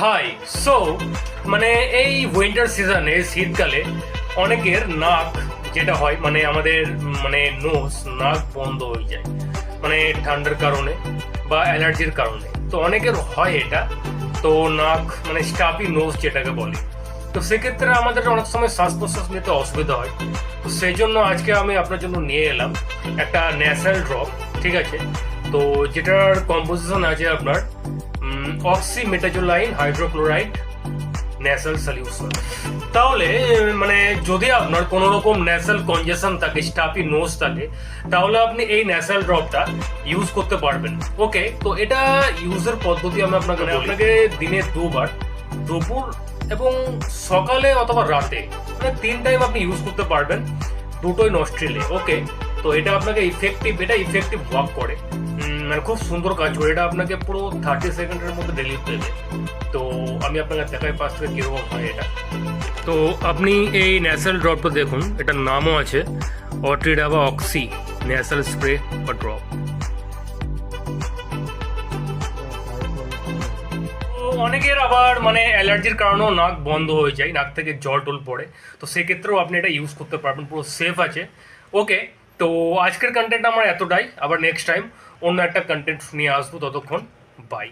High so মানে এই winter সিজনে শীতকালে অনেকের নাক যেটা হয় মানে আমাদের মানে নোজ নাক বন্ধ হয়ে যায় মানে ঠান্ডার কারণে বা অ্যালার্জির কারণে। তো অনেকের হয় এটা, তো নাক মানে স্টাফি নোজ যেটাকে বলে। তো সেক্ষেত্রে আমাদের অনেক সময় শ্বাস প্রশ্বাস নিতে অসুবিধা হয়। তো সেই জন্য আজকে আমি আপনার জন্য নিয়ে এলাম একটা ন্যাসাল ড্রপ, ঠিক আছে? তো যেটার কম্পোজিশন আছে আপনার অক্সিমেটাজোলাইন হাইড্রোক্লোরাইড ন্যাসাল সলিউশন। তাহলে মানে যদি আপনার কোনো রকম ন্যাসাল কনজেশন থাকে, স্টাফি নোজ থাকে, তাহলে আপনি এই ন্যাসাল ড্রপটা ইউজ করতে পারবেন। ওকে, তো এটা ইউজের পদ্ধতি আমি আপনাকে দিনে দুবার, দুপুর এবং সকালে অথবা রাতে, মানে 3 টাইম আপনি ইউজ করতে পারবেন, দুটোই নস্ট্রিলে। ওকে, তো এটা আপনাকে ইফেক্টিভ ওয়ার্ক করে, মানে খুব সুন্দর কাজ করে। এটা আপনাকে পুরো 30 সেকেন্ডের মধ্যে রিলিফ দেবে। তো আমি আপনাকে দেখাই পাশ থেকে কীরকম হয় এটা। তো আপনি এই ন্যাসাল ড্রপটা দেখুন, এটার নামও আছে অট্রিডাভা অক্সি ন্যাসাল স্প্রে বা ড্রপ। অনেকের আবার মানে অ্যালার্জির কারণেও নাক বন্ধ হয়ে যায়, নাক থেকে জল টল পড়ে। তো সেক্ষেত্রেও আপনি এটা ইউজ করতে পারবেন, পুরো সেফ আছে। ওকে, তো আজকের কন্টেন্ট আমার এতটাই। আবার নেক্সট টাইম অন্য একটা কন্টেন্ট নিয়ে আসবো, ততক্ষণ বাই।